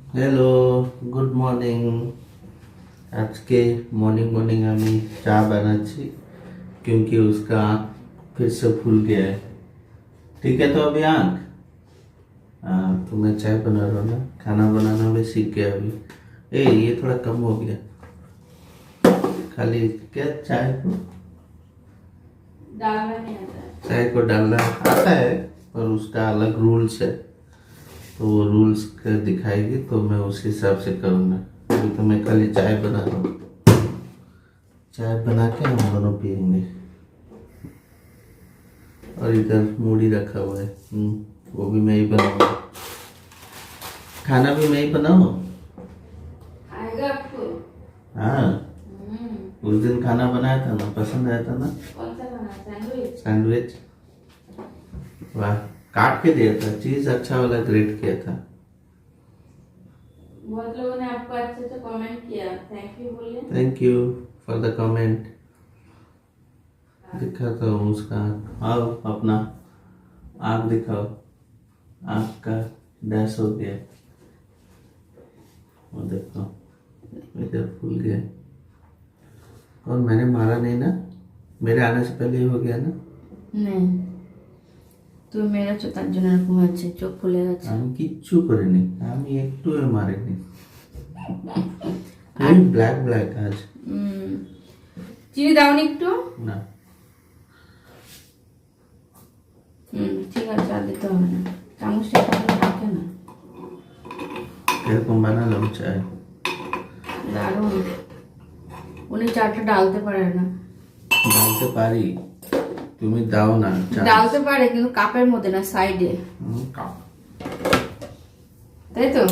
Hello good morning. आज के morning morning আমি চা বানাচ্ছি क्योंकि उसका आँख फिर से फूल गया है। ठीक है तो अभी आँख तो मैं चाय बना रहा हूँ ना, खाना बनाना भी सीख गया अभी। ये थोड़ा कम हो गया, खाली क्या चाय को डालना नहीं आता है। चाय को डालना आता है पर उसका अलग रूल्स है, तो वो रूल्स का दिखाएगी तो मैं उस हिसाब से करूँगा। अभी तो मैं खाली चाय बना रहा हूँ, चाय बना के हम दोनों पियेंगे। और इधर मूढ़ी रखा हुआ है, वो भी मैं ही बनाऊंगा। खाना भी मैं ही बनाऊँ। आएगा आपको? हाँ, उस दिन खाना बनाया था ना, पसंद आया था ना। कौन सा बना? सैंडविच? सैंडविच वाह, काट के दिया था, चीज अच्छा वाला ग्रेट किया था। बहुत लोगों ने आपको अच्छे से कमेंट किया, थैंक यू बोलिए। Thank you for the comment. दिखाता हूँ उसका आँख, आओ अपना आँख दिखाओ। आँख का डैश हो गया, वो देखो इधर फूल गया। और मैंने मारा नहीं ना, मेरे आने से पहले ही हो गया ना। नहीं, তুমি মেরেছো তার জন্য এরকম হয়েছে, চোখ ফুলে গেছে। আমি কিচ্ছু করিনি, আমি একটু মারিনি। ব্ল্যাক ব্ল্যাক আজ। চিনি দাওনি একটু? না ঠিক আছে, আর দিতে হবে না। চামচটা থাকে না। এরকম বানালাম চায়, দারুণ। উনি চাটা ডালতে পারে না। ডালতে পারি, তুমি দাও না চা। ডালতে পারে কিন্তু কাপের মধ্যে না, সাইডে। কাপ তাই তো?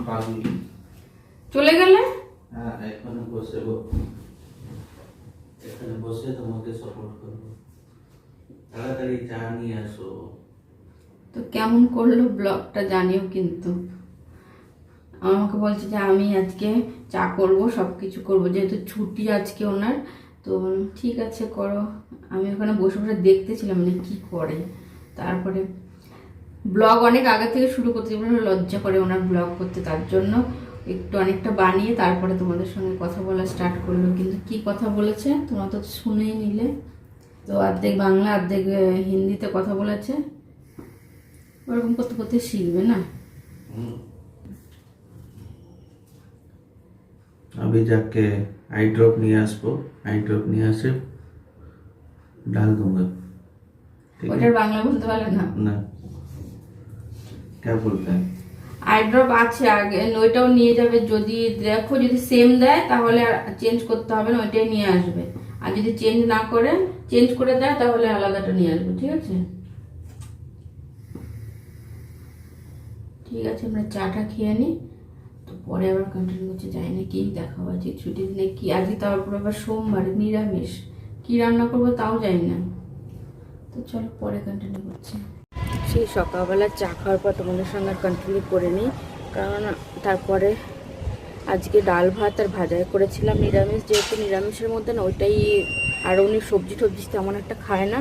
পারি। চলে গেলে? হ্যাঁ, এখানে বসে এখানে বসে তোমাকে সাপোর্ট করবো। তাড়াতাড়ি চা নিয়ে আসো। তো কেমন করলো ব্লগটা জানিও কিন্তু। আমাকে বলছে যে আমি আজকে চা করব, সব কিছু করবো, যেহেতু ছুটি আজকে ওনার। তো ঠিক আছে করো। আমি ওখানে বসে বসে দেখতেছিলাম মানে কি করে। তারপরে ব্লগ অনেক আগে থেকে শুরু করতে লজ্জা করে ওনার ব্লগ করতে, তার জন্য একটু অনেকটা বানিয়ে তারপরে তোমাদের সঙ্গে কথা বলা স্টার্ট করলো। কিন্তু কি কথা বলেছে তোমরা তো শুনেই নিলে। তো অর্ধেক বাংলা অর্ধেক হিন্দিতে কথা বলেছে। ওরকম করতে করতে শিখবে না। अभी जाके आई ड्रॉप नहीं आसबो, आई ड्रॉप नहीं आसे डाल दूंगा। ठीक है? ওটার বাংলা বলতে পারলে না? ना क्या बोलता है? আই ড্রপ আছে আগে, ওইটাও নিয়ে যাবে। যদি দেখো যদি সেম দেয় তাহলে চেঞ্জ করতে হবে না, ওইটাই নিয়ে আসবে। আর যদি চেঞ্জ না করে, চেঞ্জ করে দেয় তাহলে আলাদাটা নিয়ে আসবে। ঠিক আছে? ঠিক আছে, আমরা চাটা খেয়ে নিই, তো পরে আবার কন্টিনিউ করতে যাই না। কি দেখাবো আজকে ছুটির দিনে, কি আজকে তারপর আবার সোমবার নিরামিষ, কি রান্না করবো তাও জানি না। তো চলো পরে কন্টিনিউ করছি। সেই সকালবেলা চা খাওয়ার পর তোমাদের সঙ্গে কন্টিনিউ করে নিই, কারণ তারপরে আজকে ডাল ভাত আর ভাজা করেছিলাম নিরামিষ, যেহেতু নিরামিষের মধ্যে না ওইটাই। আর উনি সবজি টবজি তেমন একটা খায় না।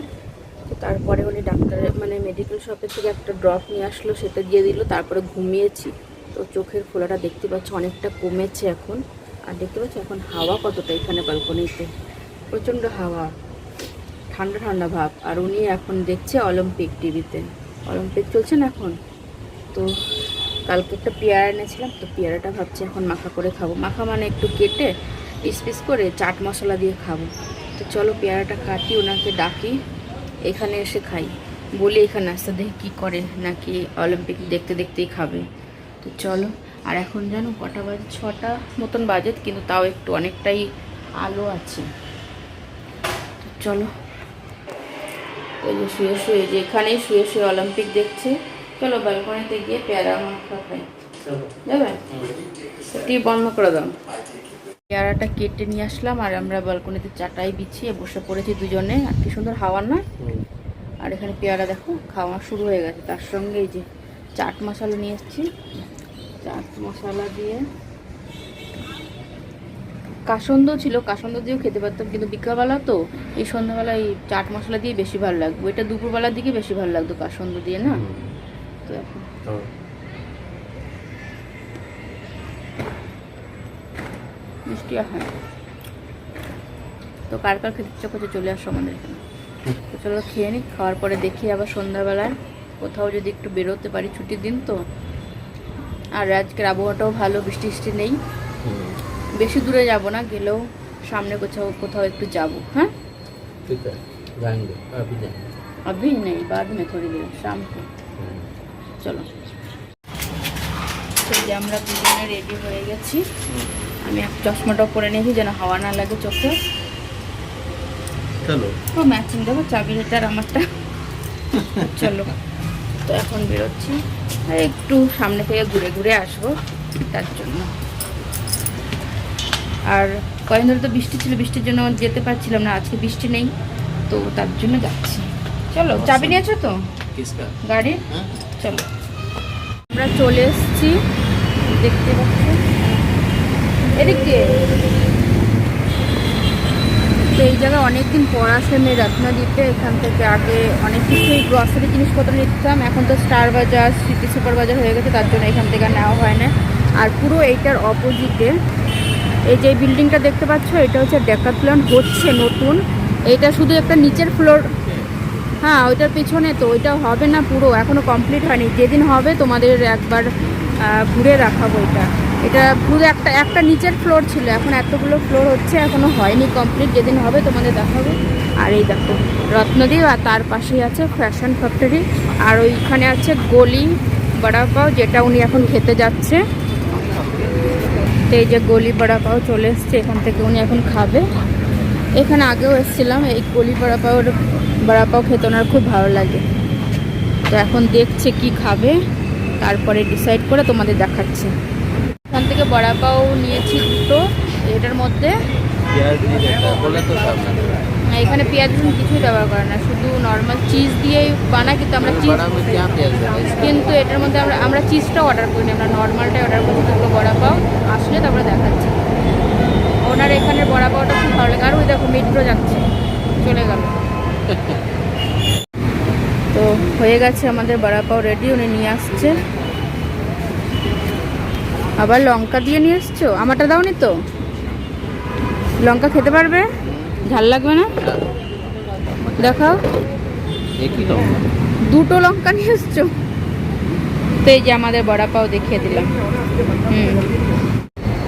তো তারপরে উনি ডাক্তারের মানে মেডিকেল শপের থেকে একটা ড্রপ নিয়ে আসলো, সেটা দিয়ে দিল। তারপরে ঘুমিয়েছি, তো চোখের ফোলাটা দেখতে পাচ্ছ অনেকটা কমেছে এখন। আর দেখতে পাচ্ছ এখন হাওয়া কতটা, এখানে ব্যালকনিতে প্রচণ্ড হাওয়া, ঠান্ডা ঠান্ডা ভাব। আর উনি এখন দেখছে অলিম্পিক, টিভিতে অলিম্পিক চলছে না এখন। তো কালকে একটা পেয়ারা এনেছিলাম, তো পেয়ারাটা ভাবছি এখন মাখা করে খাবো। মাখা মানে একটু কেটে পিস পিস করে চাট মশলা দিয়ে খাবো। তো চলো পেয়ারাটা কাটি, ওনাকে ডাকি, এখানে এসে খাই। বলি এখানে আসতে দেখি কী করে, নাকি অলিম্পিক দেখতে দেখতেই খাবে। তো চলো। আর এখন জানো কটা বাজে? 6টা মতন বাজে, কিন্তু তাও একটু অনেকটাই আলো আছে। তো চলো। ওই যে শুয়ে শুয়ে, যেখানেই শুয়ে শুয়ে অলিম্পিক দেখছে। চলো ব্যালকনিতে গিয়ে পেয়ারা মাখা খাই, যাবে? টিভি বন্ধ করে দাও। পেয়ারাটা কেটে নিয়ে আসলাম, আর আমরা ব্যালকনিতে চাটাই বিছিয়ে বসে পড়েছি দুজনে। আর কি সুন্দর হাওয়া না? আর এখানে পেয়ারা দেখো খাওয়া শুরু হয়ে গেছে। তার সঙ্গে এই যে চাট মশলা নিয়ে এসেছি, চাট মশলা দিয়ে কাসন্দ ছিল, কাসন্দ দিয়েও খেতে পারতাম, কিন্তু বিকালবেলা তো এই সন্ধ্যাবেলা এই চাট মশলা দিয়ে বেশি ভালো লাগবে। এটা দুপুরবেলার দিকে বেশি ভালো লাগতো কাসন্দ দিয়ে না। তো এখন মিষ্টি হয়। তো কার কার খেতে ইচ্ছা করছে চলে আসো আমাদের এখানে। তো চলো খেয়ে নিই, খাওয়ার পরে দেখি আবার সন্ধ্যাবেলায় কোথাও যদি একটু বেরোতে পারি, ছুটির দিন তো। আর আজকের আবহাওয়াটাও ভালো, বৃষ্টি বৃষ্টি নেই। বেশি দূরে যাব না, গেলেও সামনে কোথাও কোথাও একটু যাব। हाँ ठीक है, जाएंगे अभी जाएंगे। अभी नहीं, बाद में थोड़ी देर शाम को। চলো, তো যে আমরা দুজনে রেডি হয়ে গেছি। আমি এক চশমাটাও পরে নিয়েছি যেন হাওয়া না লাগে চোখে। चलो তো ম্যাচিং দেখো, চাবির এটা আর আমারটা। চলো, তো এখন বেরোচ্ছি, আর একটু সামনে থেকে ঘুরে ঘুরে আসবো তার জন্য। আর কয়েকদিন ধরে তো বৃষ্টি ছিল, বৃষ্টির জন্য যেতে পারছিলাম না। আজকে বৃষ্টি নেই, তো তার জন্য যাচ্ছি। চলো, চাবি নিয়েছো তো किसका? গাড়ির? চলো, আমরা চলে এসেছি, দেখতে পাচ্ছি এদিক দিয়ে। তো এই জায়গায় অনেকদিন পর আসলাম এই রত্নদ্বীপে। এখান থেকে আগে অনেক কিছুই গ্রসারি জিনিসপত্র নিতাম, এখন তো স্টার বাজার, সিটি সুপার বাজার হয়ে গেছে, তার জন্য এখান থেকে আর নেওয়া হয় না। আর পুরো এইটার অপোজিটে এই যে বিল্ডিংটা দেখতে পাচ্ছ, এটা হচ্ছে ডেকাথলন হচ্ছে নতুন। এইটা শুধু একটা নিচের ফ্লোর, হ্যাঁ ওইটার পিছনে। তো ওইটা হবে না, পুরো এখনও কমপ্লিট হয়নি। যেদিন হবে তোমাদের একবার ঘুরে রাখাবো। এটা পুরো একটা নিচের ফ্লোর ছিল, এখন এতগুলো ফ্লোর হচ্ছে, এখনও হয়নি কমপ্লিট। যেদিন হবে তোমাদের দেখাবো। আর এই দেখো রত্নদ্বীপ, আর তার পাশেই আছে ফ্যাশন ফ্যাক্টরি। আর ওইখানে আছে গলি বড়া পাও, যেটা উনি এখন খেতে যাচ্ছে। তো এই যে গলি বড়া পাও চলে এসছে, এখান থেকে উনি এখন খাবে। এখানে আগেও এসেছিলাম, এই গলি বড়া পাও খেতে ওনার খুব ভালো লাগে। তো এখন দেখছে কি খাবে, তারপরে ডিসাইড করে তোমাদের দেখাচ্ছি। এখান থেকে বড়া পাও নিয়েছি দুটো, এটার মধ্যে प्याज नहीं रहता, बोला तो था मैंने। এখানে পেঁয়াজ রসুন কিছুই ব্যবহার করে না, শুধু নর্মাল চিজ দিয়েই বানায়। কিন্তু আমরা চিজ, बड़ा में क्या प्याज है? কিন্তু এটার মধ্যে আমরা চিজটাও অর্ডার করিনি, আমরা নর্মালটাই অর্ডার করছি। দুটো বড়া পাও আসলে তারপরে দেখাচ্ছি। ওনার এখানের বড়া পাওটা খুব ভালো লাগে। আর ওই দেখো মেট্রো যাচ্ছে, চলে গেল। তো হয়ে গেছে আমাদের বড়া পাও রেডি, উনি নিয়ে আসছে। আবার লঙ্কা দিয়ে নিয়ে এসছো, আমারটা দাওনি তো? লঙ্কা খেতে পারবে? ঝাল লাগবে না? দেখাও, एक ही लौंगा। দুটো লঙ্কা নিয়ে এসছো। তো এই যে আমাদের বড়া পাও দেখিয়ে দিলাম।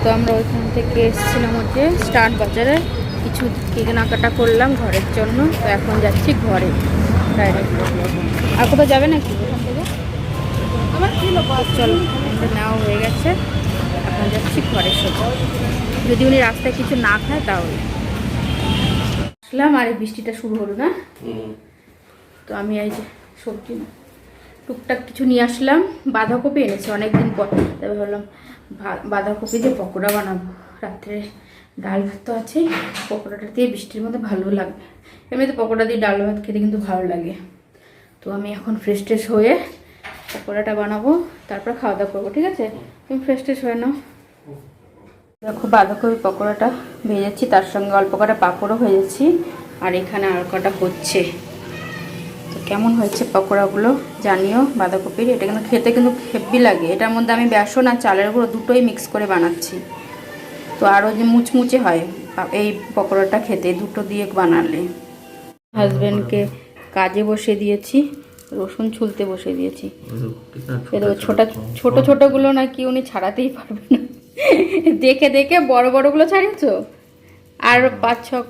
তো আমরা ওইখান থেকে এসেছিলাম হচ্ছে স্টার বাজারে, কিছু কেনাকাটা করলাম ঘরের জন্য। তো এখন যাচ্ছি ঘরে ডাইরেক্ট। আর কোথাও যাবে নাকি ওখান থেকে? চলো, আমাদের নেওয়া হয়ে গেছে, এখন যাচ্ছি ঘরের সাথে। যদি উনি রাস্তায় কিছু না খায় তাহলে আসলাম। আর এই বৃষ্টিটা শুরু হলো না, তো আমি এই যে সবজি টুকটাক কিছু নিয়ে আসলাম। বাঁধাকপি এনেছি অনেকদিন পর, তবে ভাবলাম বাঁধাকপি দিয়ে পকোড়া বানাবো। রাত্রে ডাল ভাত তো আছে, পকোড়াটা দিয়ে বৃষ্টির মধ্যে ভালো লাগবে। এমনিতে পকোড়া দিয়ে ডাল ভাত খেতে কিন্তু ভালো লাগে। তো আমি এখন ফ্রেশ ট্রেশ হয়ে পকোড়াটা বানাবো, তারপর খাওয়া দাওয়া করবো। ঠিক আছে, তুমি ফ্রেশ ট্রেশ হয়ে নাও। দেখো বাঁধাকপি পকোড়াটা ভেজেছি, তার সঙ্গে অল্প কটা পাঁপড়ও ভেজেছি, আর এখানে আর কটা হচ্ছে। তো কেমন হয়েছে পকোড়াগুলো জানিও বাঁধাকপির। এটা কিন্তু খেতে কিন্তু হেভি লাগে। এটার মধ্যে আমি বেসন আর চালের গুঁড়ো দুটোই মিক্স করে বানাচ্ছি। তো আরও যে মুচমুচে হয় এই পকোড়াটা খেতে, দুটো দিয়ে বানালে। হাজব্যান্ডকে কাজে বসে দিয়েছি, রসুন ছুলতে বসে দিয়েছি। ছোট ছোটগুলো নাকি উনি ছাড়াতেই পারবে না, দেখে দেখে বড় বড়গুলো ছাড়িয়েছো, আর 5-6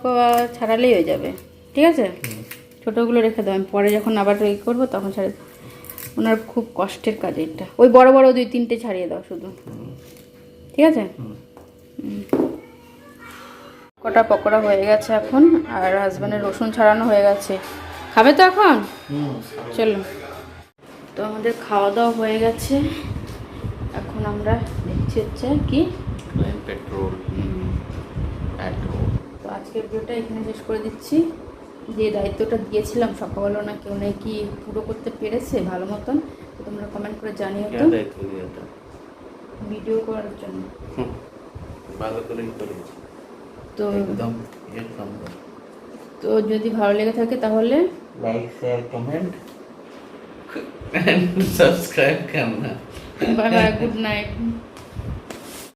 ছাড়ালেই হয়ে যাবে। ঠিক আছে, ছোটোগুলো রেখে দাও, আমি পরে যখন আবার ই করবো তখন ছাড়িয়ে দাও। ওনার খুব কষ্টের কাজ এটা। ওই বড় বড় 2-3টে ছাড়িয়ে দাও শুধু। ঠিক আছে, কটা পকোড়া হয়ে গেছে এখন, আর হাজব্যান্ডের রসুন ছাড়ানো হয়ে গেছে। খাবে তো এখন? চলো, তো আমাদের খাওয়া দাওয়া হয়ে গেছে। এখন আমরা দেখছি হচ্ছে কি পেট্রোল। তো আজকের ভিডিওটা এখানে শেষ করে দিচ্ছি। যে দায়িত্বটা দিয়েছিলাম সকালবেলা না কেউ নাকি পুরো করতে পেরেছে ভালো মতন, তো তোমরা কমেন্ট করে জানিও। তো ভিডিও করার জন্য ভালো করেই করেছি তো একদম। তো যদি ভালো লেগে থাকে তাহলে like share comment and subscribe করনা। Bye bye, good night.